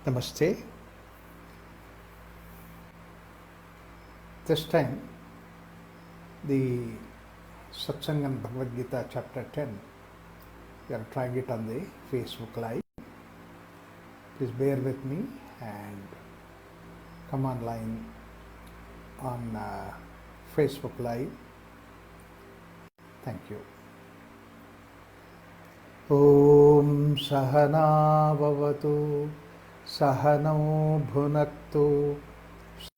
Namaste. This time, the Satsang and Bhagavad Gita chapter 10, we are trying it on the Facebook Live. Please bear with me and come online on Facebook Live. Thank you. Om Sahana Bhavatu Sahano Bhunaktu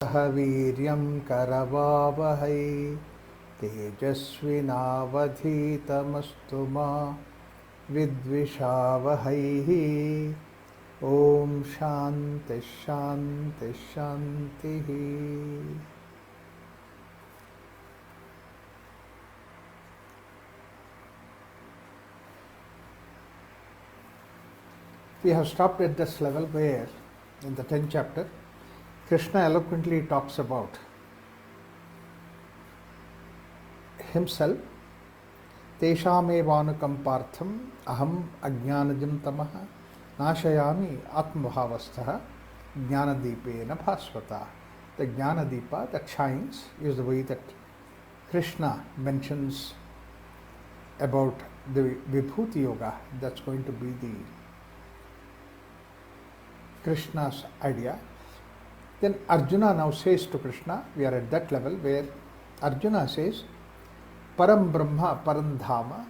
Sahaviryam Karavavahai Tejasvinavadhitamastu ma Vidvishavahai. Om Shanti Shanti Shanti. We have stopped at this level where, in the 10th chapter, Krishna eloquently talks about himself. Teshamevanukam partham aham ajnanajam tamaha nashayami atmabhavastaha jnanadipena bhasvata. The jnanadipa that shines is the way that Krishna mentions about the Vibhuti Yoga. That's going to be the Krishna's idea. Then Arjuna now says to Krishna, we are at that level where Arjuna says, Param Brahma Param Dhama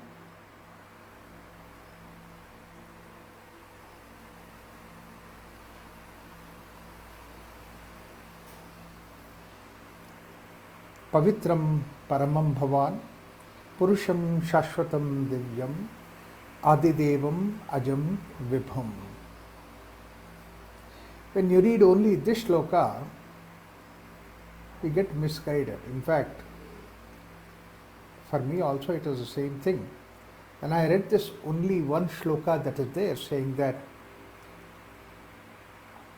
Pavitram Paramam Bhavan Purusham Shashvatam Divyam Adidevam Ajam Vibhum. When you read only this shloka, we get misguided. In fact, for me also it was the same thing. When I read this only one shloka that is there saying that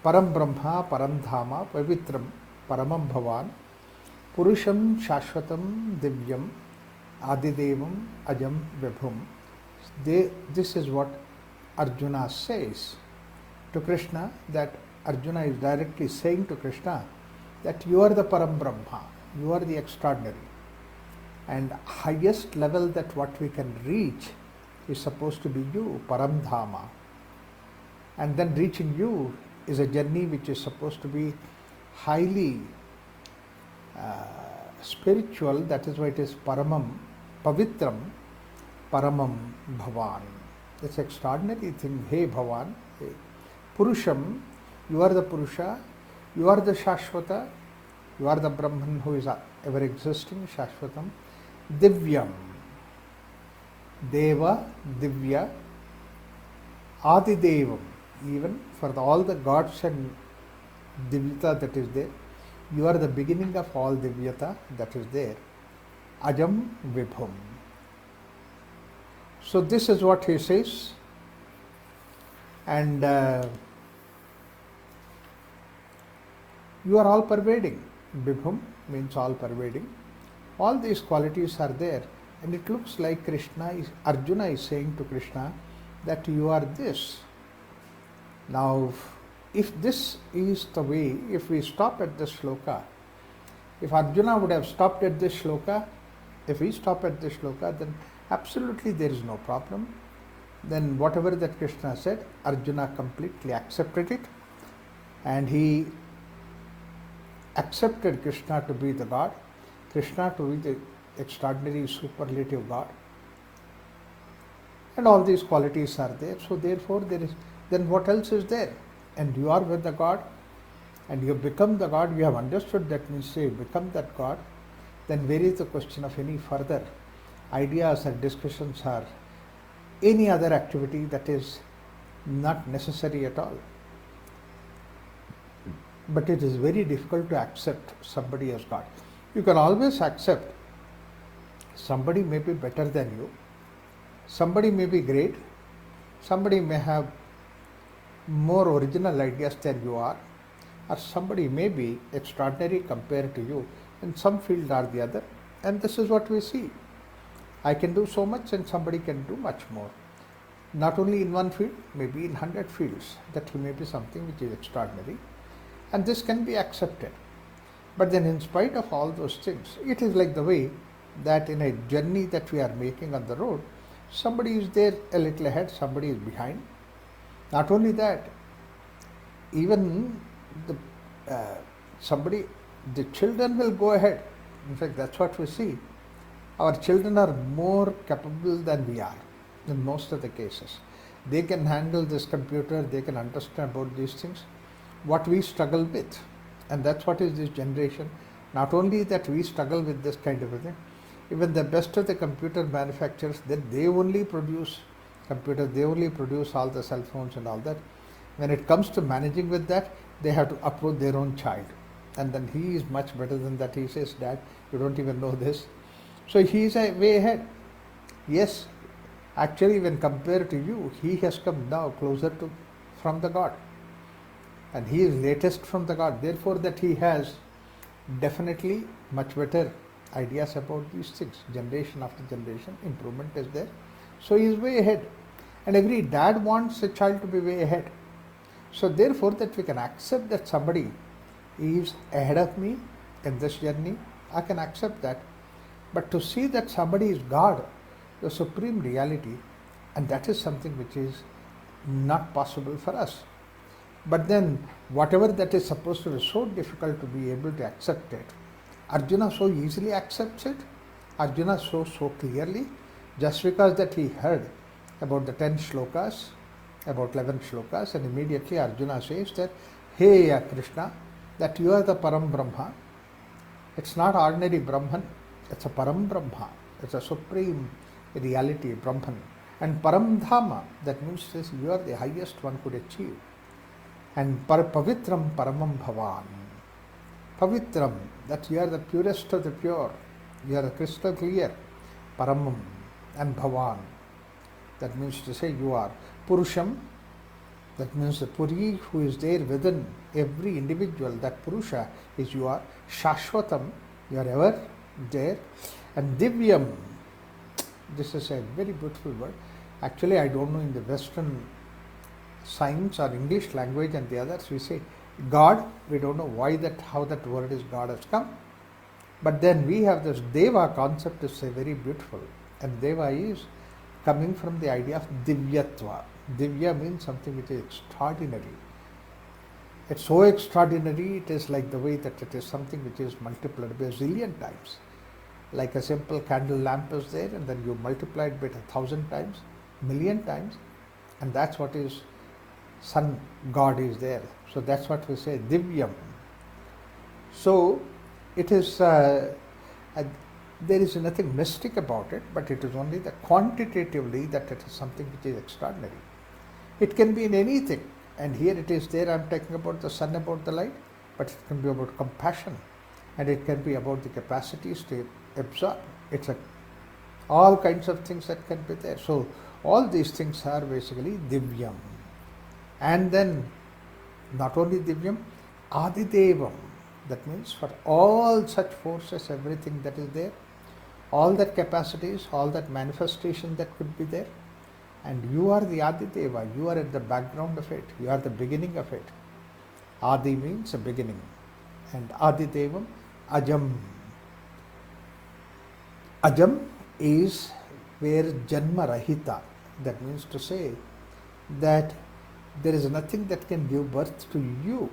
Param Brahma Param Dhama Pavitram Paramam Bhavan Purusham Shashvatam Divyam Adidevam Ajam Vibhum. This is what Arjuna says to Krishna, that Arjuna is directly saying to Krishna that you are the Param Brahma, you are the extraordinary. And highest level that what we can reach is supposed to be you, Param Dhama. And then reaching you is a journey which is supposed to be highly spiritual. That is why it is Paramam, Pavitram, Paramam Bhavan. It's extraordinary thing. Hey Bhavan, hey. Purusham, you are the Purusha, you are the Shashvata, you are the Brahman who is ever existing, Shashvatam. Divyam, Deva, Divya, Adidevam, even for all the gods and Divyata that is there, you are the beginning of all Divyata that is there. Ajam Vibhum. So this is what he says, and you are all pervading. Vibhum means all pervading. All these qualities are there, and it looks like Arjuna is saying to Krishna that you are this. Now, if this is the way, if we stop at this shloka, if Arjuna would have stopped at this shloka, if we stop at this shloka, then absolutely there is no problem. Then whatever that Krishna said, Arjuna completely accepted it, and he accepted Krishna to be the God, Krishna to be the extraordinary superlative God, and all these qualities are there. So therefore then what else is there? And you are with the God, and you have become the God. You have understood that means you become that God. Then where is the question of any further ideas and discussions or any other activity that is not necessary at all? But it is very difficult to accept somebody as God. You can always accept somebody may be better than you, somebody may be great, somebody may have more original ideas than you are, or somebody may be extraordinary compared to you in some field or the other. And this is what we see. I can do so much and somebody can do much more. not only in one field, maybe in 100 fields, that he may be something which is extraordinary, and this can be accepted. But then in spite of all those things, it is like the way that in a journey that we are making on the road, somebody is there a little ahead, somebody is behind. Not only that, even the the children will go ahead. In fact, that's what we see. Our children are more capable than we are in most of the cases. They can handle this computer, they can understand about these things, what we struggle with. And that's what is this generation. Not only that we struggle with this kind of a thing, even the best of the computer manufacturers, that they only produce computers, they only produce all the cell phones and all that. When it comes to managing with that, they have to approach their own child. And then he is much better than that. He says, Dad, you don't even know this. So he is way ahead. Yes, actually when compared to you, he has come now closer to from the God. And he is latest from the God. Therefore that he has definitely much better ideas about these things. Generation after generation, improvement is there. So he is way ahead. And every dad wants a child to be way ahead. So therefore that we can accept that somebody is ahead of me in this journey, I can accept that. But to see that somebody is God, the supreme reality, and that is something which is not possible for us. But then whatever that is supposed to be so difficult to be able to accept it, Arjuna so easily accepts it. Arjuna so clearly, just because that he heard about the 10 shlokas, about 11 shlokas, and immediately Arjuna says that, hey Krishna, that you are the Param Brahma. It's not ordinary Brahman, it's a Param Brahma. It's a supreme reality, Brahman. And Param Dhama, that means you are the highest one could achieve. And Pavitram Paramam Bhavan. Pavitram, that you are the purest of the pure. You are crystal clear. Paramam and Bhavan. That means to say you are Purusham. That means the Puri who is there within every individual. That Purusha is you are. Shashvatam, you are ever there. And Divyam, this is a very beautiful word. Actually, I don't know in the Western science or English language and the others, we say God. We don't know why that, how that word is God has come. But then we have this Deva concept is very beautiful. And Deva is coming from the idea of Divyatva. Divya means something which is extraordinary. It's so extraordinary, it is like the way that it is something which is multiplied by a zillion times. Like a simple candle lamp is there, and then you multiply it by 1,000 times, million times, and that's what is Sun God is there. So that's what we say, Divyam. So it is, there is nothing mystic about it, but it is only the quantitatively that it is something which is extraordinary. It can be in anything, and here it is there, I am talking about the sun, about the light, but it can be about compassion, and it can be about the capacities to absorb. It's all kinds of things that can be there. So all these things are basically Divyam. And then not only Divyam, Adidevam. That means for all such forces, everything that is there, all that capacities, all that manifestation that could be there, and you are the Adideva, you are at the background of it, you are the beginning of it. Adi means a beginning, and Adidevam, Ajam. Ajam is where Janma Rahita, that means to say that there is nothing that can give birth to you.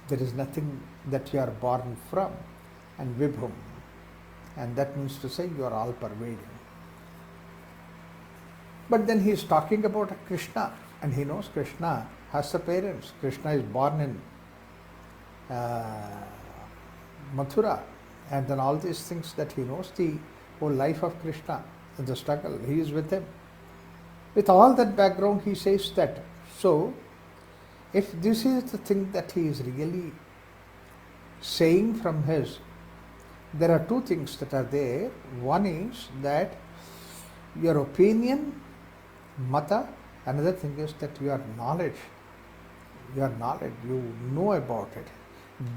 There is nothing that you are born from. And Vibhum, and that means to say you are all pervading. But then he is talking about Krishna, and he knows Krishna has the parents. Krishna is born in Mathura, and then all these things that he knows, the whole life of Krishna, the struggle, he is with him. With all that background, he says that, so if this is the thing that he is really saying from his, there are two things that are there. One is that your opinion, mata, another thing is that your knowledge, you know about it.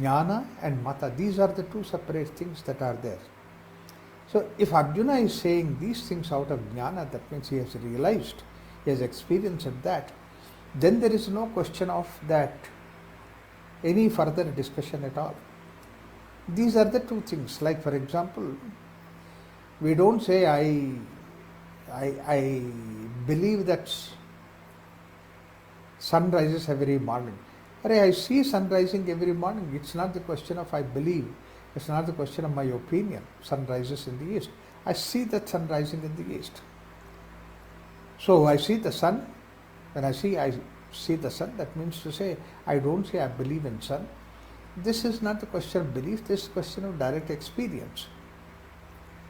Jnana and mata, these are the two separate things that are there. So if Arjuna is saying these things out of jnana, that means he has realized, he has experienced that, then there is no question of that any further discussion at all. These are the two things. Like for example, we don't say I believe that sun rises every morning. I see sun rising every morning. It's not the question of I believe. It's not the question of my opinion. Sun rises in the east. I see that sun rising in the east. So I see the sun. When I see the sun, that means to say I don't say I believe in sun. This is not the question of belief. This is a question of direct experience.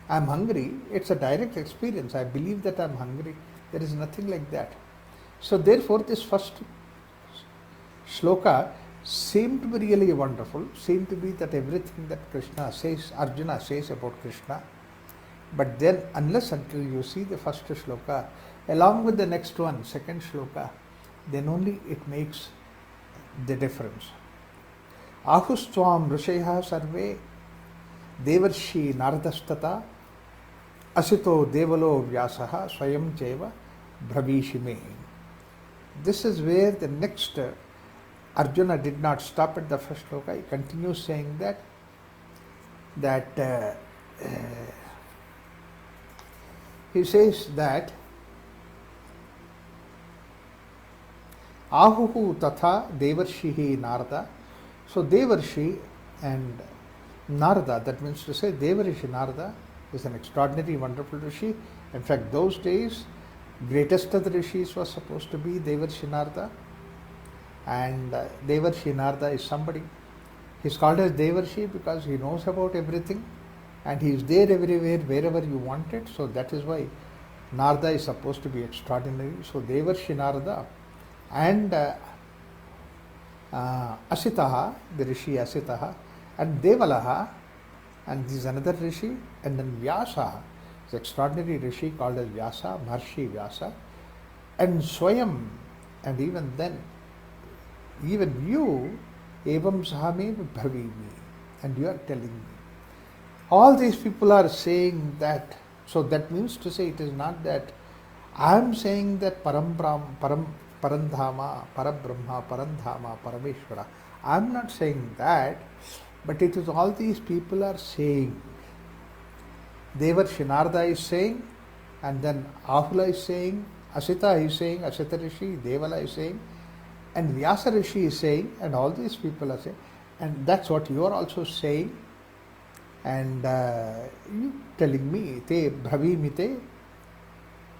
I'm hungry. It's a direct experience. I believe that I'm hungry. There is nothing like that. So therefore, this first shloka seemed to be really wonderful, seemed to be that everything that Krishna says, Arjuna says about Krishna. But then, unless until you see the first shloka, along with the next one, second shloka, then only it makes the difference. Ahustvam rishayah sarve devarshi naradastata asito devalo vyasaha swayam cheva bhavishime. This is where the next Arjuna did not stop at the first shloka. He continues saying that he says that Ahuhu tatha devarshihi narada. So Devarshi and Narada, that means to say Devarishi Narada is an extraordinary, wonderful Rishi. In fact, those days, greatest of the Rishis was supposed to be Devarshi Narada. And Devarshi Narada is somebody. He's called as Devarshi because he knows about everything and he is there everywhere, wherever you want it. So that is why Narada is supposed to be extraordinary. So Devarshi Narada and Asitaha, the Rishi Asitaha, and Devalaha, and this is another Rishi, and then Vyasa, the extraordinary Rishi called as Vyasa, Maharshi Vyasa, and Swayam, and even then, even you, Evam Sahame Bhavimi, and you are telling me. All these people are saying that, so that means to say it is not that I am saying that Parandhama, Parabrahma, Parandhama, Parameshwara. I am not saying that, but it is all these people are saying. Devarshi Narada is saying, and then Ahula is saying, Asita is saying, Asita Rishi, Devala is saying, and Vyasa Rishi is saying, and all these people are saying, and that's what you are also saying, and you telling me, te bhavimite.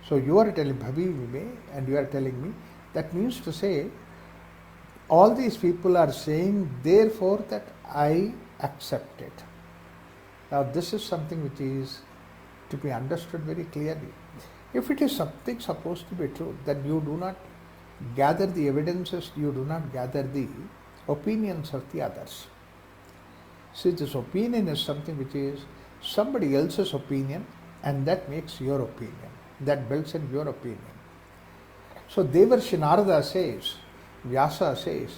So you are telling bhavimime, and you are telling me. That means to say, all these people are saying, therefore, that I accept it. Now, this is something which is to be understood very clearly. If it is something supposed to be true, then you do not gather the evidences, you do not gather the opinions of the others. See, this opinion is something which is somebody else's opinion, and that makes your opinion. That builds in your opinion. So Devarshi Narada says, Vyasa says,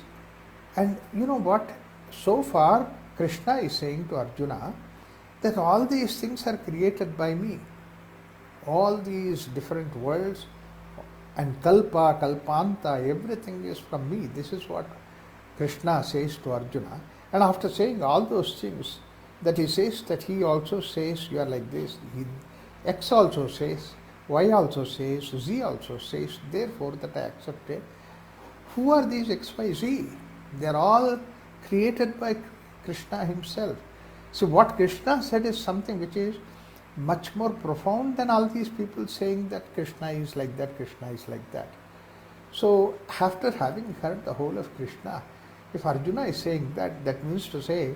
and you know what? So far, Krishna is saying to Arjuna that all these things are created by me. All these different worlds and Kalpa, Kalpanta, everything is from me. This is what Krishna says to Arjuna. And after saying all those things, that he says that he also says you are like this. X also says, Y also says, Z also says, therefore that I accept it. Who are these X, Y, Z? They are all created by Krishna himself. So what Krishna said is something which is much more profound than all these people saying that Krishna is like that, Krishna is like that. So after having heard the whole of Krishna, if Arjuna is saying that, that means to say,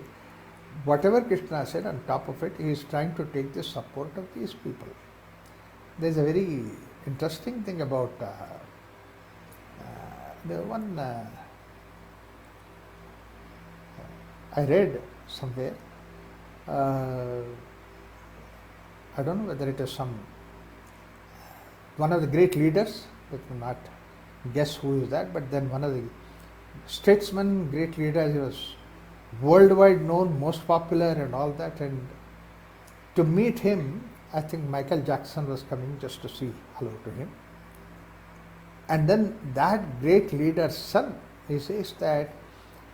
whatever Krishna said on top of it, he is trying to take the support of these people. There is a very interesting thing about the one I read somewhere. I don't know whether it is one of the great leaders, let me not guess who is that, but then one of the statesmen, great leaders, he was worldwide known, most popular and all that, and to meet him, I think Michael Jackson was coming just to say hello to him. And then that great leader's son, he says that,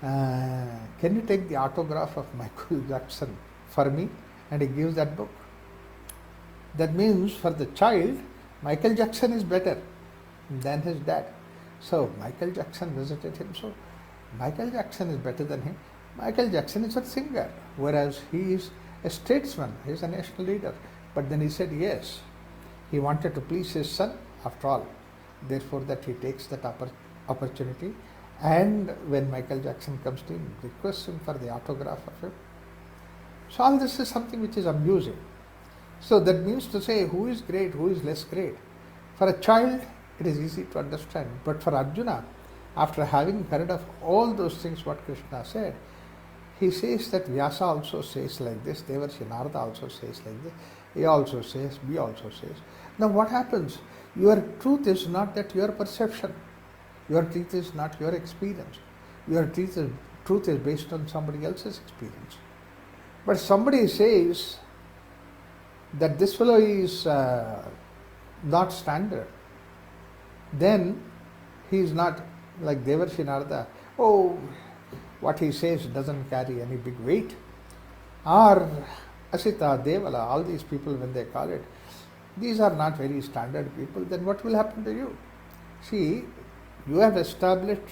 can you take the autograph of Michael Jackson for me? And he gives that book. That means for the child, Michael Jackson is better than his dad. So Michael Jackson visited him. So Michael Jackson is better than him. Michael Jackson is a singer, whereas he is a statesman, he is a national leader. But then he said yes, he wanted to please his son after all. Therefore that he takes that opportunity, and when Michael Jackson comes to him, requests him for the autograph of him. So all this is something which is amusing. So that means to say who is great, who is less great. For a child, it is easy to understand. But for Arjuna, after having heard of all those things what Krishna said, he says that Vyasa also says like this, Devarshi Narada also says like this, he also says, B also says. Now what happens? Your truth is not that your perception. Your truth is not your experience. Your truth is based on somebody else's experience. But somebody says that this fellow is not standard, then he is not like Devarshi Narada. Oh, what he says doesn't carry any big weight. Or Asita, Devala, all these people when they call it, these are not very standard people, then what will happen to you? See, you have established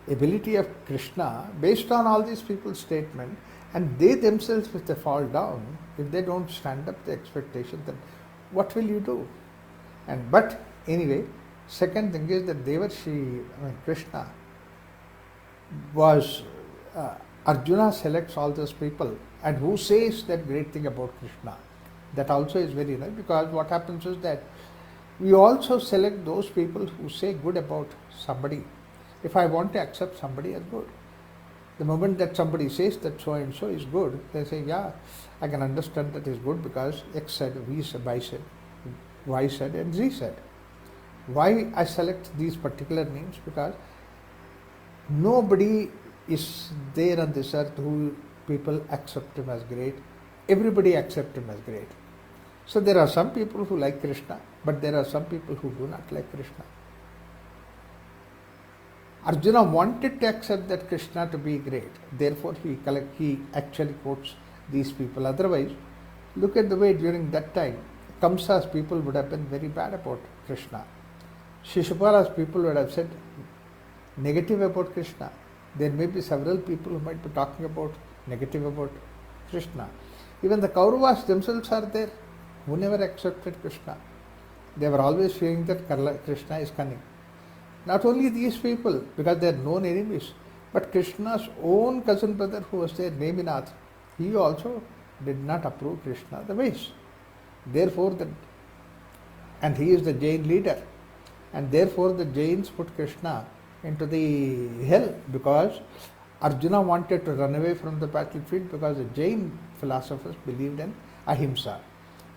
ability of Krishna based on all these people's statement, and they themselves, if they fall down, if they don't stand up to expectation, then what will you do? But anyway, second thing is that Krishna was, Arjuna selects all those people, and who says that great thing about Krishna. That also is very nice, because what happens is that we also select those people who say good about somebody. If I want to accept somebody as good, the moment that somebody says that so and so is good, they say, yeah, I can understand that is good because X said, V said, Y said, and Z said. Why I select these particular names? Because nobody is there on this earth who people accept him as great. Everybody accepts him as great. So there are some people who like Krishna, but there are some people who do not like Krishna. Arjuna wanted to accept that Krishna to be great. Therefore he actually quotes these people. Otherwise, look at the way during that time, Kamsa's people would have been very bad about Krishna. Shishupala's people would have said negative about Krishna. There may be several people who might be talking about negative about Krishna. Even the Kauravas themselves are there, who never accepted Krishna. They were always fearing that Krishna is cunning. Not only these people, because they are known enemies, but Krishna's own cousin brother who was there, Neminath, he also did not approve Krishna the ways. Therefore, and he is the Jain leader, and therefore the Jains put Krishna into the hell, because Arjuna wanted to run away from the battlefield because the Jain philosophers believed in ahimsa,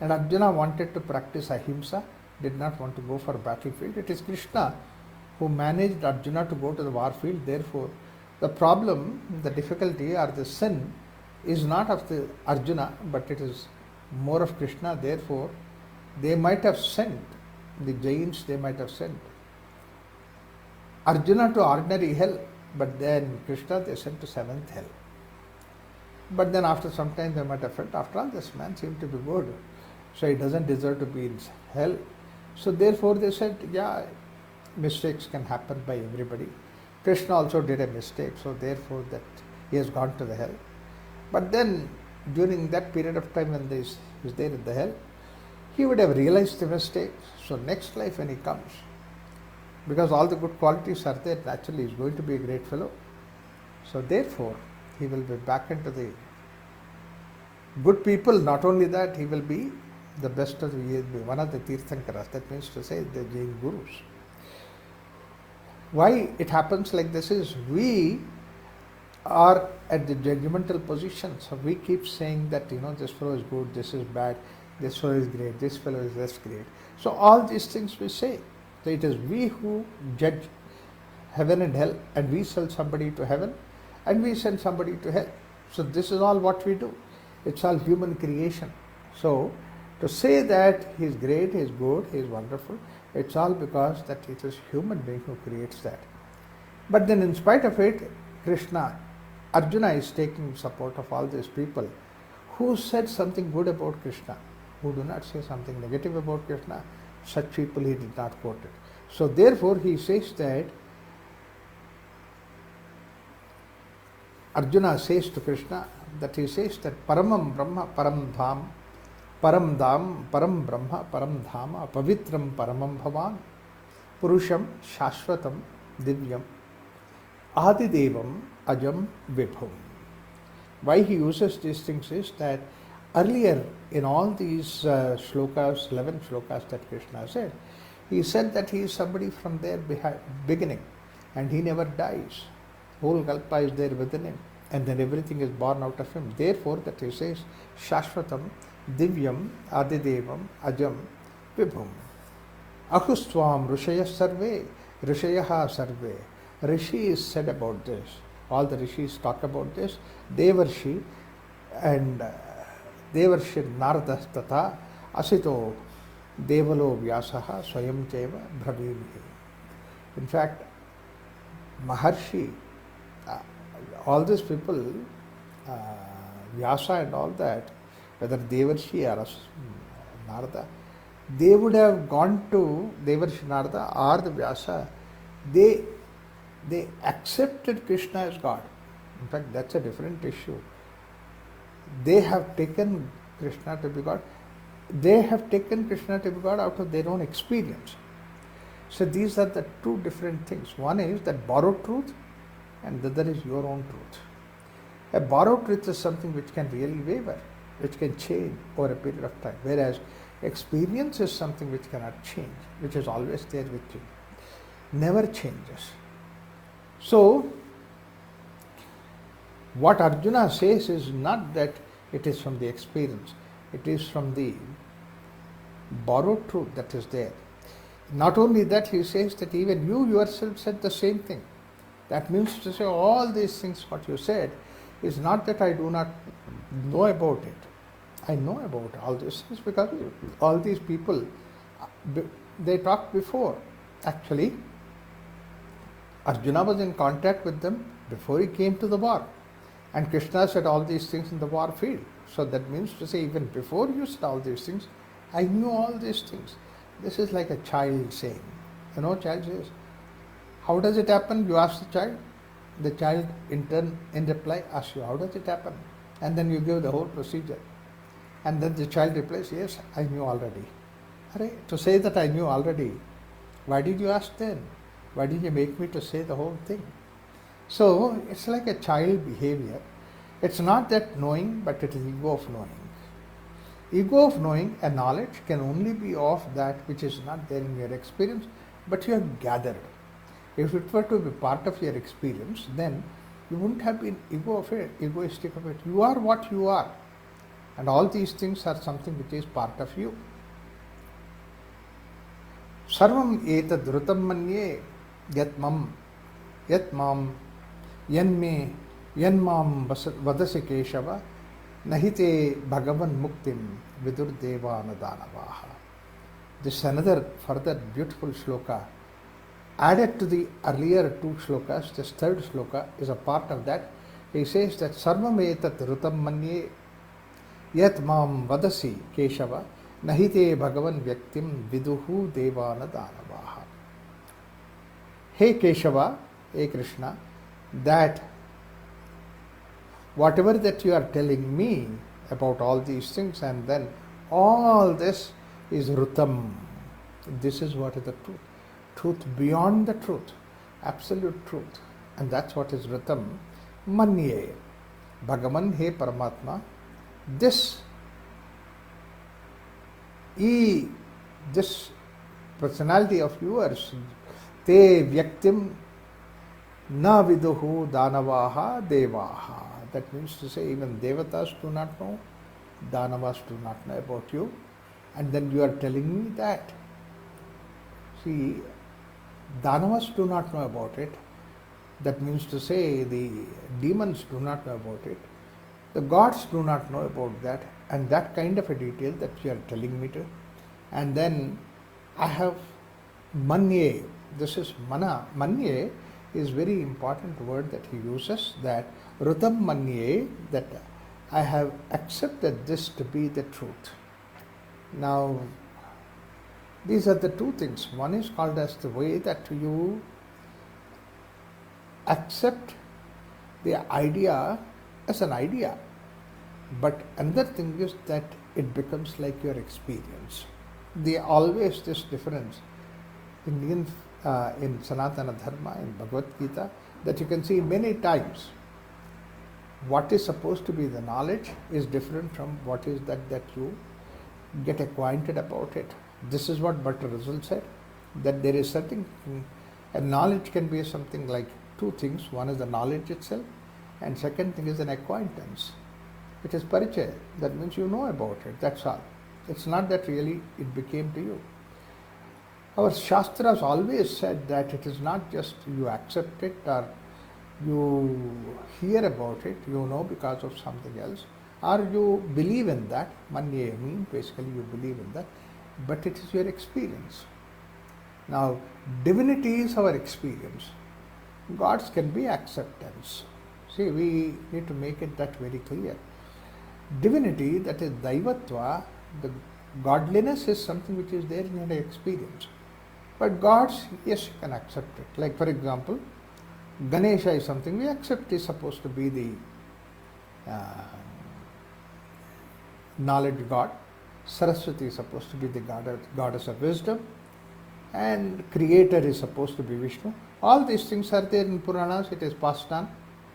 and Arjuna wanted to practice ahimsa, did not want to go for a battlefield. It is Krishna who managed Arjuna to go to the war field. Therefore, the problem, the difficulty or the sin is not of the Arjuna, but it is more of Krishna. Therefore, they might have sent, the Jains, they might have sent Arjuna to ordinary hell, but then Krishna they sent to seventh hell. But then after some time they might have felt, after all, this man seemed to be good, so he doesn't deserve to be in hell. So therefore they said, yeah, mistakes can happen by everybody. Krishna also did a mistake, so therefore that he has gone to the hell. But then during that period of time when he is there in the hell, he would have realized the mistake. So next life when he comes, because all the good qualities are there, naturally he is going to be a great fellow. So therefore he will be back into the good people. Not only that, he will be the best of the, he will be one of the Tirthankaras, that means to say the Jain Gurus. Why it happens like this is, we are at the judgmental position, so we keep saying that, this fellow is good, this is bad, this fellow is great, this fellow is less great. So all these things we say. So it is we who judge heaven and hell, and we send somebody to heaven and we send somebody to hell. So this is all what we do. It's all human creation. So To say that he is great, he is good, he is wonderful, it's all because that it is human being who creates that. But then in spite of it, Arjuna is taking support of all these people who said something good about Krishna, who do not say something negative about Krishna. Such people he did not quote it. So therefore he says that Arjuna says to Krishna that he says that Paramam Brahma Param Dham Param Dham Param Brahma Param Dhama Pavitram Paramam Bhavan Purusham Shashvatam Divyam Adidevam Ajam Vibhum. Why he uses these things is that earlier in all these shlokas, 11 shlokas that Krishna said, he said that he is somebody from their beginning and he never dies. Whole Kalpa is there within him and then everything is born out of him. Therefore that he says Shashvatam Divyam Adidevam Ajam Vibhum. Ahustvam Rishaya Sarve Rishayaha Sarve. Rishis said about this. All the rishis talk about this. Devarshi and Devarshi Narada Tata Asito Devalo Vyasaha Swayam Cheva Bhavimi. In fact, Maharshi, all these people, Vyasa and all that, whether Devarshi or Narada, they would have gone to Devarshi Narada or the Vyasa. They accepted Krishna as God. In fact, that's a different issue. They have taken Krishna to be God. They have taken Krishna to be God out of their own experience. So these are the two different things. One is that borrowed truth and the other is your own truth. A borrowed truth is something which can really waver, which can change over a period of time. Whereas experience is something which cannot change, which is always there with you. Never changes. So, what Arjuna says is not that it is from the experience, it is from the borrowed truth that is there. Not only that, he says that even you yourself said the same thing. That means to say all these things what you said is not that I do not know about it. I know about all these things because all these people, they talked before. Actually, Arjuna was in contact with them before he came to the war. And Krishna said all these things in the war field. So that means to say even before you said all these things, I knew all these things. This is like a child saying. You know, child says, how does it happen? You ask the child. The child in reply asks you, how does it happen? And then you give the whole procedure. And then the child replies, yes, I knew already. To say that I knew already, why did you ask then? Why did you make me to say the whole thing? So it's like a child behavior. It's not that knowing, but it is ego of knowing. Ego of knowing and knowledge can only be of that which is not there in your experience, but you have gathered. If it were to be part of your experience, then you wouldn't have been egoistic of it. You are what you are. And all these things are something which is part of you. Sarvam etad rutam manye yat mam yanme yanmam vadasi keshava nahite bhagavan muktim vidur devana danavaha. This is another further beautiful shloka added to the earlier two shlokas. This third shloka is a part of that. He says that sarvam etat rutam manye yat mam vadasi keshava nahite bhagavan vyaktim viduhu devana danavaha. Hey Keshava, hey Krishna, that whatever that you are telling me about all these things and then all this is rutam. This is what is the truth. Truth beyond the truth. Absolute truth. And that's what is rutam. Manye. Bhagavan, hey Paramatma, this personality of yours, te vyaktim na viduhu danavaha devaha. That means to say even devatas do not know, danavas do not know about you, and then you are telling me that. See, danavas do not know about it. That means to say the demons do not know about it. The gods do not know about that. and that kind of a detail that you are telling me to. And then I have manye. This is mana. Manye is very important word that he uses, that rutam manye, that I have accepted this to be the truth. Now, these are the two things. One is called as the way that you accept the idea as an idea. But another thing is that it becomes like your experience. There always this difference in Sanatana Dharma, in Bhagavad Gita, that you can see many times. What is supposed to be the knowledge is different from what is that you get acquainted about it. This is what Bhatta Rizal said, that there is something, and knowledge can be something like two things. One is the knowledge itself, and second thing is an acquaintance. It is parichaya. That means you know about it, that's all. It's not that really it became to you. Our Shastras always said that it is not just you accept it or you hear about it, you know because of something else, or you believe in that. Manye means basically you believe in that, but it is your experience. Now, divinity is our experience. Gods can be acceptance. See, we need to make it that very clear. Divinity, that is Daivatva, the godliness is something which is there in your experience. But gods, yes, you can accept it. Like for example, Ganesha is something we accept is supposed to be the knowledge god. Saraswati is supposed to be the goddess of wisdom, and creator is supposed to be Vishnu. All these things are there in Puranas. It is passed on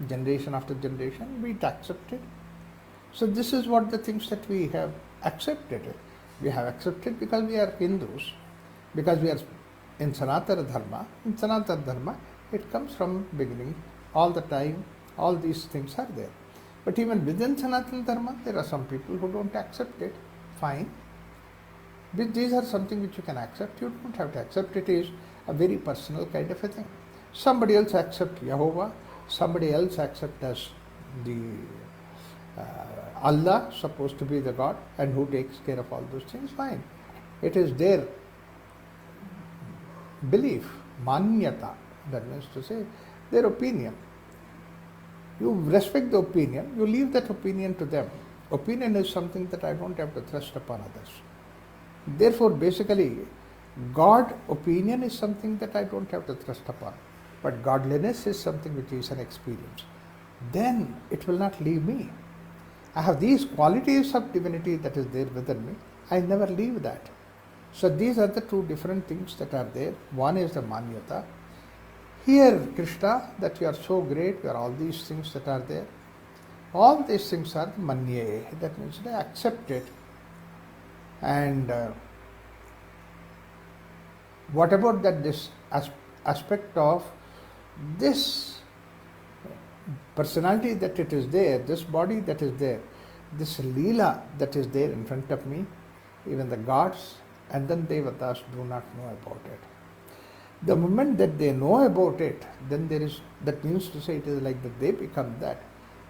generation after generation. We accept it. So this is what the things that we have accepted. We have accepted because we are Hindus, because we are in Sanatana Dharma. In Sanatana Dharma, it comes from beginning, all the time, all these things are there. But even within Sanatana Dharma, there are some people who don't accept it. Fine. These are something which you can accept. You don't have to accept it. Is a very personal kind of a thing. Somebody else accept Jehovah, somebody else accept as the Allah, supposed to be the God, and who takes care of all those things. Fine. It is their belief, manyata, that means to say their opinion. You respect the opinion, you leave that opinion to them. Opinion is something that I don't have to thrust upon others. Therefore, basically, God opinion is something that I don't have to thrust upon. But godliness is something which is an experience. Then it will not leave me. I have these qualities of divinity that is there within me. I never leave that. So these are the two different things that are there. One is the manyata. Here, Krishna, that you are so great, you are all these things that are there. All these things are manye. That means they accept it. And what about that this aspect of this personality that it is there, this body that is there, this leela that is there in front of me, even the gods and then devatas do not know about it. The moment that they know about it, then there is, that means to say it is like that they become that.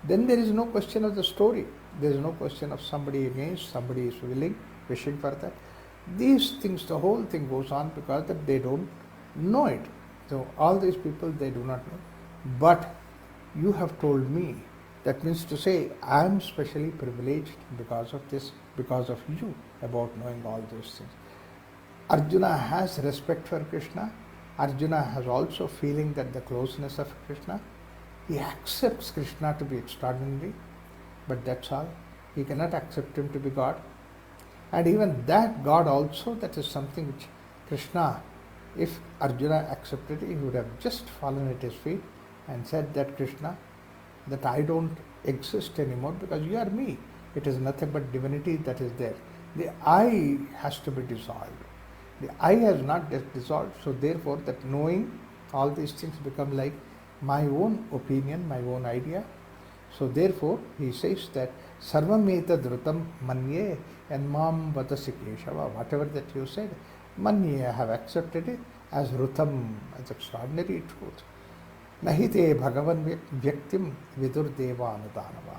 Then there is no question of the story. There is no question of somebody against, somebody is willing, wishing for that. These things, the whole thing goes on because that they don't know it. So all these people, they do not know. But you have told me, that means to say I am specially privileged because of this, because of you, about knowing all those things. Arjuna has respect for Krishna. Arjuna has also feeling that the closeness of Krishna. He accepts Krishna to be extraordinary, but that's all. He cannot accept him to be God. And even that God also, that is something which Krishna, if Arjuna accepted it, he would have just fallen at his feet and said that Krishna, that I don't exist anymore because you are me. It is nothing but divinity that is there. The I has to be dissolved. The I has not dissolved, so therefore that knowing all these things become like my own opinion, my own idea. So therefore he says that Sarvam etad rutam manye enmam vadasi Keshava. Whatever that you said, manye, I have accepted it as rutam, as extraordinary truth. Nahite bhagavan vyaktim vidur deva anudanava.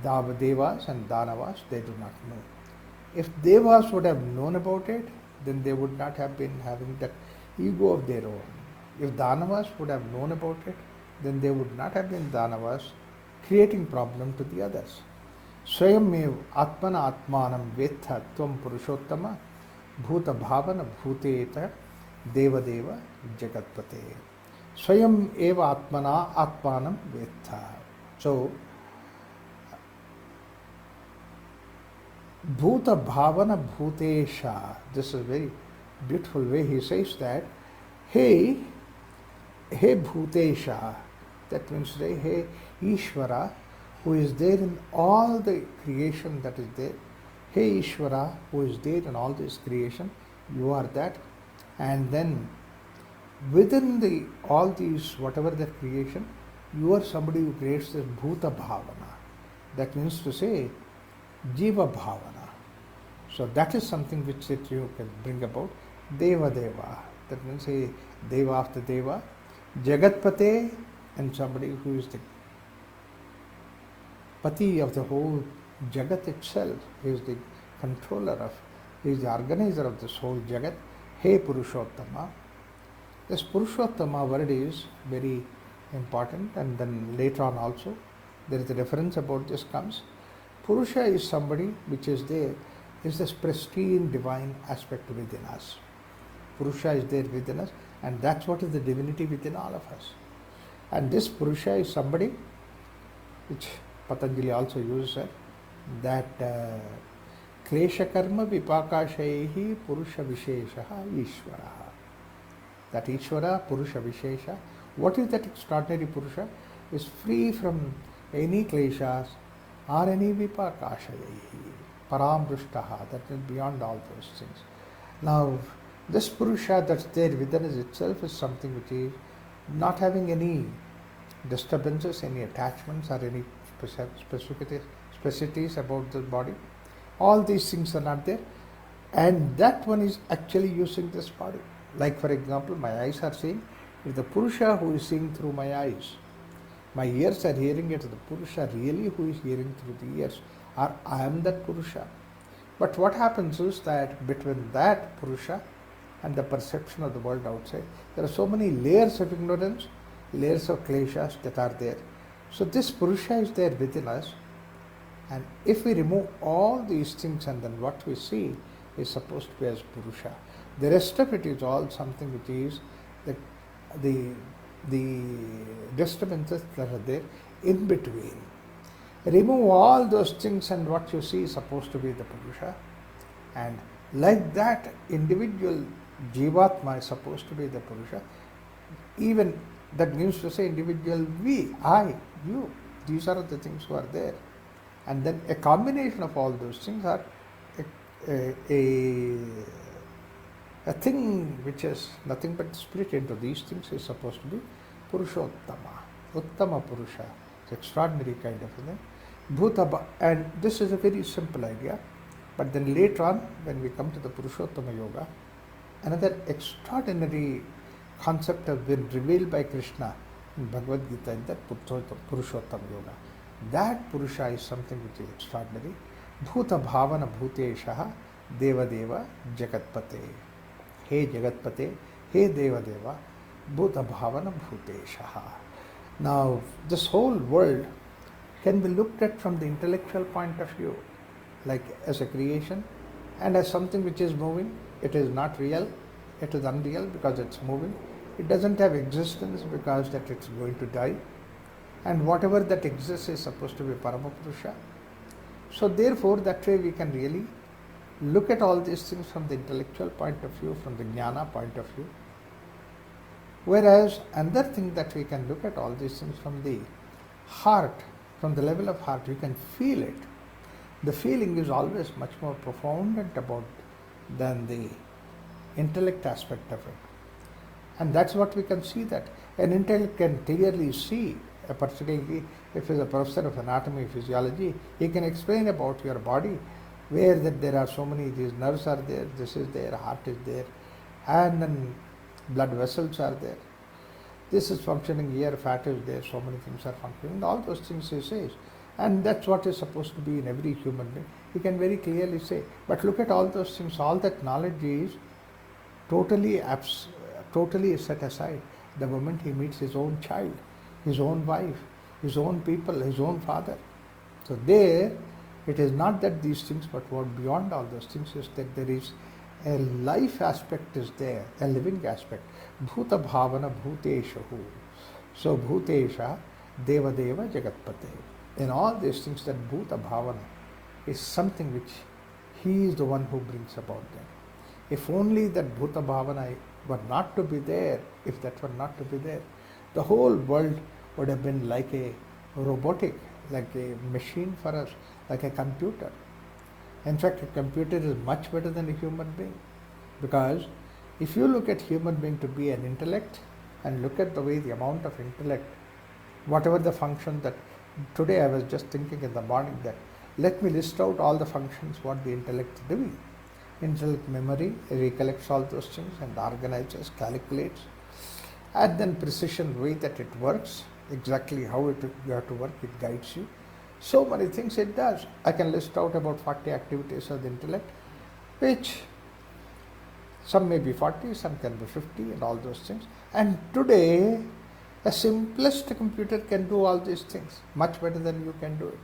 Devas and Danavas, they do not know. If Devas would have known about it, then they would not have been having that ego of their own. If Danavas would have known about it, then they would not have been Danavas, creating problem to the others. Swayam atmana atmanam vetha tvam purushottama bhuta bhavana bhuteta devadeva jagatpate. Swayam eva atmana atmanam vetha. So, Bhuta Bhavana Bhutesha. This is a very beautiful way he says that. Hey Bhutesha. That means, hey Ishvara, who is there in all the creation that is there. Hey Ishvara, who is there in all this creation, you are that. And then within all these, whatever the creation, you are somebody who creates this Bhuta Bhavana. That means to say, Jiva Bhavana. So that is something which you can bring about. Deva Deva. That means a Deva after Deva. Jagatpate, and somebody who is the Pati of the whole Jagat itself. He is the controller of, he is the organizer of this whole Jagat. Hey Purushottama. This Purushottama word is very important, and then later on also there is a reference about this comes. Purusha is somebody which is there, is this pristine divine aspect within us. Purusha is there within us, and that's what is the divinity within all of us. And this Purusha is somebody which Patanjali also uses that Kresha Karma Vipakashaihi Purusha Visheshaha Ishvara. That Ishvara, Purusha Vishesha, what is that extraordinary Purusha? Is free from any kleshas or any vipakashayahi, paramrushtaha, that is beyond all those things. Now, this Purusha that's there within us itself is something which is not having any disturbances, any attachments or any specificities about the body. All these things are not there, and that one is actually using this body. Like for example, my eyes are seeing, if the Purusha who is seeing through my eyes, my ears are hearing it, the Purusha really who is hearing through the ears, or I am that Purusha. But what happens is that between that Purusha and the perception of the world outside, there are so many layers of ignorance, layers of kleshas that are there. So this Purusha is there within us, and if we remove all these things, and then what we see is supposed to be as Purusha. The rest of it is all something which is the disturbances that are there in between. Remove all those things, and what you see is supposed to be the Purusha. And like that, individual Jivatma is supposed to be the Purusha. Even that means to say individual we, I, you. These are the things who are there. And then a combination of all those things are a thing which is nothing but split into these things is supposed to be Purushottama, Uttama Purusha. It's extraordinary kind of a thing. Bhuta, and this is a very simple idea, but then later on when we come to the Purushottama Yoga, another extraordinary concept has been revealed by Krishna in Bhagavad Gita in that Purushottama Yoga. That Purusha is something which is extraordinary. Bhuta Bhavana Bhuteshaha Devadeva Jagatpate. Hey Jagatpate, Hey Devadeva, Bhuta Bhavana Bhuteshaha. Now, this whole world can be looked at from the intellectual point of view, like as a creation and as something which is moving. It is not real, it is unreal because it's moving. It doesn't have existence because that it's going to die. And whatever that exists is supposed to be Paramapurusha. So therefore, that way we can really look at all these things from the intellectual point of view, from the jnana point of view. Whereas another thing that we can look at all these things from the heart, from the level of heart, we can feel it. The feeling is always much more profound and about than the intellect aspect of it. And that's what we can see, that an intellect can clearly see, particularly if he is a professor of anatomy, physiology, he can explain about your body, where that there are so many, these nerves are there, this is there, heart is there, and then blood vessels are there. This is functioning here, fat is there, so many things are functioning, all those things he says. And that's what is supposed to be in every human being. He can very clearly say. But look at all those things, all that knowledge is totally, totally set aside the moment he meets his own child, his own wife, his own people, his own father. So there, it is not that these things, but what beyond all those things is that there is a life aspect is there, a living aspect. Bhuta bhavana bhuteshahu. So bhutesha devadeva jagatpate. In all these things, that bhuta bhavana is something which he is the one who brings about them. If only that bhuta bhavana were not to be there, if that were not to be there, the whole world would have been like a robotic, like a machine for us, like a computer. In fact, a computer is much better than a human being, because if you look at human being to be an intellect and look at the way the amount of intellect, whatever the function that today I was just thinking in the morning that let me list out all the functions what the intellect is doing. Intellect memory recollects all those things and organizes, calculates, and then precision way that it works, exactly how you have to work, it guides you. So many things it does. I can list out about 40 activities of the intellect, which some may be 40, some can be 50 and all those things. And today, the simplest computer can do all these things, much better than you can do it.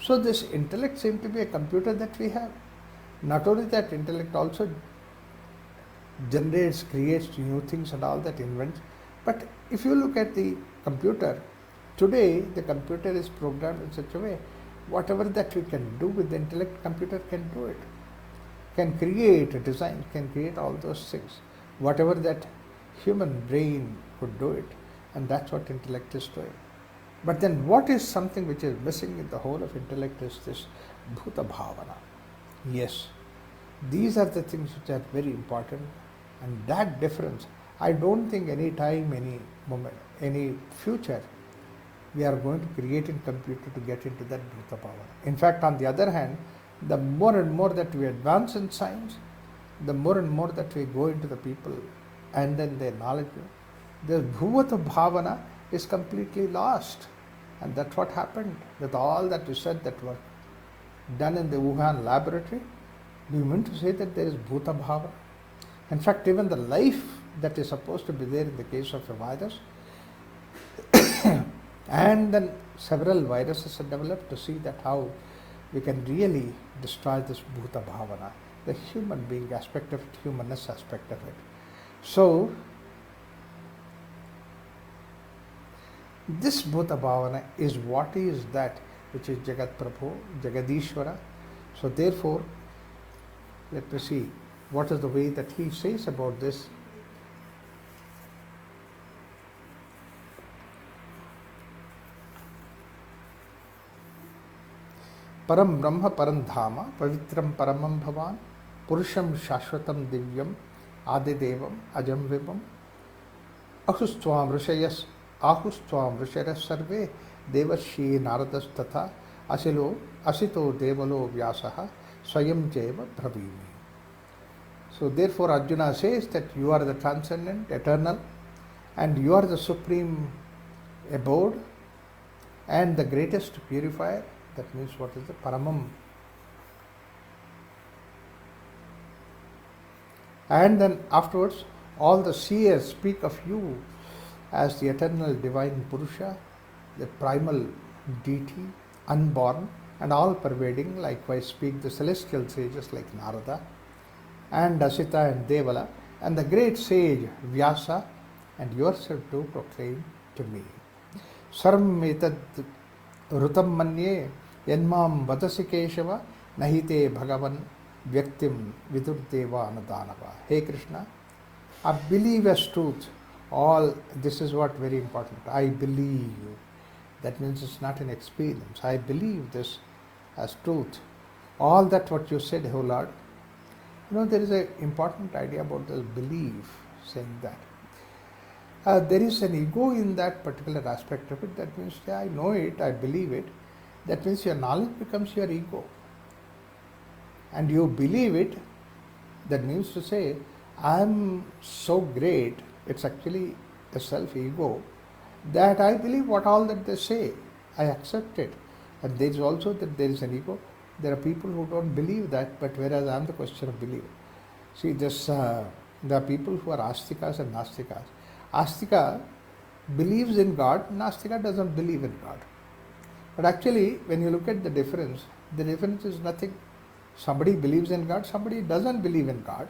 So this intellect seems to be a computer that we have. Not only that, intellect also generates, creates new things and all that, invents. But if you look at the computer, today the computer is programmed in such a way, whatever that we can do with the intellect, computer can do it. Can create a design, can create all those things. Whatever that human brain could do it, and that's what intellect is doing. But then what is something which is missing in the whole of intellect is this bhuta bhavana. Yes, these are the things which are very important, and that difference, I don't think any time, any moment, any future, we are going to create in computer to get into that bhuta bhavana. In fact, on the other hand, the more and more that we advance in science, the more and more that we go into the people and then their knowledge, the bhuta bhavana is completely lost. And that's what happened with all that research that were done in the Wuhan laboratory. Do you mean to say that there is bhuta bhava? In fact, even the life that is supposed to be there in the case of a virus, and then several viruses are developed to see that how we can really destroy this bhuta bhavana, the human being aspect of it, humanness aspect of it. So, this bhuta bhavana is what is that which is Jagat Prabhu, Jagadishwara. So therefore, let me see what is the way that he says about this. Param Brahma Param Dhama Pavitram Paramam Bhavan Purusham Shashvatam Divyam Adidevam Ajam Vibam Ahustvam Rishayas Ahustvam Rishayas Sarve Devashi Naradas Tatha Asito Devalo Vyasaha Swayam Jeva Bhavimi. So therefore Arjuna says that you are the transcendent, eternal, and you are the supreme abode and the greatest purifier. That means what is the Paramam. And then afterwards, all the seers speak of you as the eternal divine Purusha, the primal deity, unborn and all pervading. Likewise speak the celestial sages like Narada and Asita and Devala, and the great sage Vyasa, and yourself too proclaim to me. Sarvam etad rutam manye Yanmam vadasi Keshava nahite Bhagavan Vyaktim Vidurdeva Anadanava. Hey Krishna, I believe as truth. All this is what very important. I believe you. That means it's not an experience. I believe this as truth. All that what you said, O Lord. You know, there is an important idea about this belief, saying that. There is an ego in that particular aspect of it. That means, yeah, I know it, I believe it. That means your knowledge becomes your ego. And you believe it, that means to say, I am so great, it's actually a self-ego, that I believe what all that they say. I accept it. And there is also that there is an ego. There are people who don't believe that, but whereas I am the question of belief. See, there are people who are astikas and nastikas. Astika believes in God, Nastika doesn't believe in God. But actually, when you look at the difference is nothing. Somebody believes in God, somebody doesn't believe in God.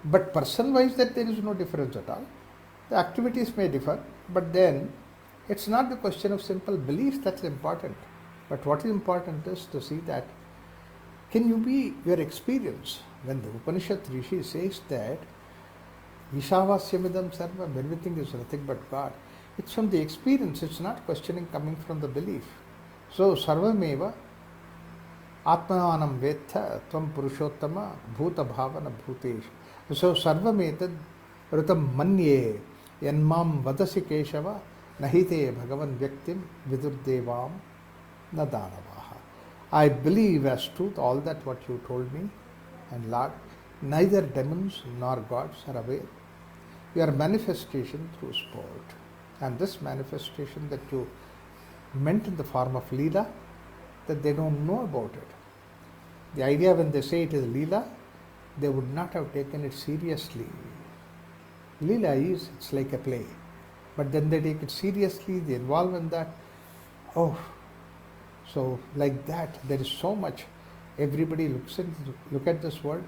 But person-wise, that there is no difference at all. The activities may differ, but then it's not the question of simple belief that's important. But what is important is to see that can you be your experience. When the Upanishad Rishi says that Ishavasyamidam Sarvam, everything is nothing but God, it's from the experience, it's not questioning coming from the belief. So, Sarvameva Atmanam Vetha Tvam Purushottama Bhuta Bhavana Bhutesh. So, Sarvametad Rutam Manye Yanmam Vadasi Keshava Nahite Bhagavan Vyaktim Vidurdevam Nadanavaha. I believe as truth all that what you told me, and Lord, neither demons nor gods are aware. You are manifestation through sport. And this manifestation that you meant in the form of Leela, that they don't know about it. The idea when they say it is Leela, they would not have taken it seriously. Leela is, it's like a play. But then they take it seriously, they involve in that. Oh, so like that, there is so much. Everybody look at this world.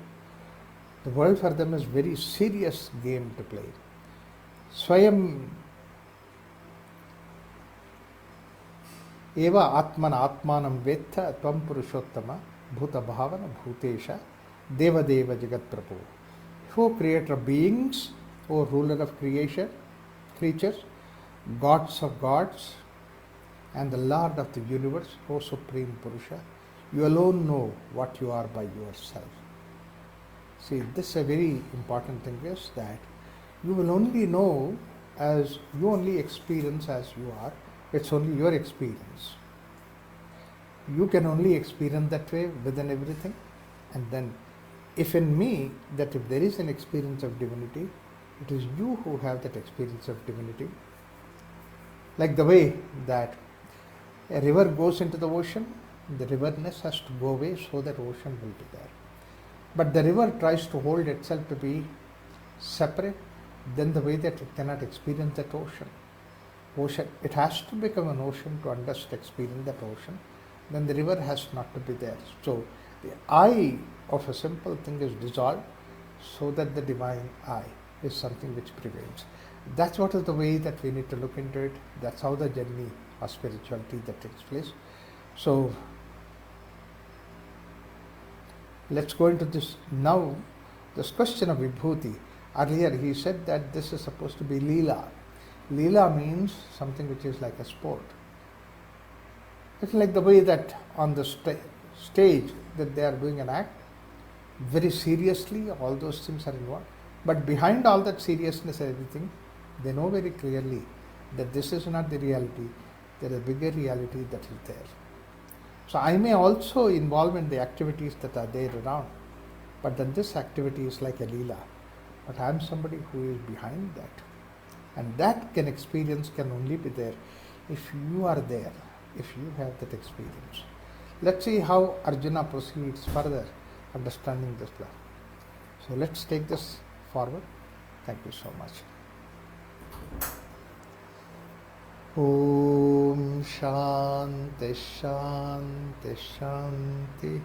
The world for them is very serious game to play. Swayam Eva Atman Atmanam Vetha Tvam Purushottama Bhuta Bhavana Bhutesha Deva Deva Jagat Prabhu. O creator of beings, O ruler of creation, creatures, gods of gods, and the Lord of the universe, O Supreme Purusha, you alone know what you are by yourself. See, this is a very important thing is that you will only know as you only experience as you are. It's only your experience. You can only experience that way within everything. And then, if in me, that if there is an experience of divinity, it is you who have that experience of divinity. Like the way that a river goes into the ocean, the riverness has to go away so that ocean will be there. But the river tries to hold itself to be separate, then the way that it cannot experience that ocean. It has to become an ocean to understand, experience that ocean. Then the river has not to be there. So the I of a simple thing is dissolved so that the divine I is something which prevails. That's what is the way that we need to look into it. That's how the journey of spirituality that takes place. So let's go into this now. This question of Vibhuti. Earlier he said that this is supposed to be Leela. Leela means something which is like a sport. It's like the way that on the stage that they are doing an act, very seriously, all those things are involved. But behind all that seriousness and everything, they know very clearly that this is not the reality. There is a bigger reality that is there. So I may also involve in the activities that are there around, but then this activity is like a Leela. But I am somebody who is behind that. And that experience can only be there if you are there, if you have that experience. Let's see how Arjuna proceeds further, understanding this plan. So let's take this forward. Thank you so much. Om Shanti Shanti Shanti.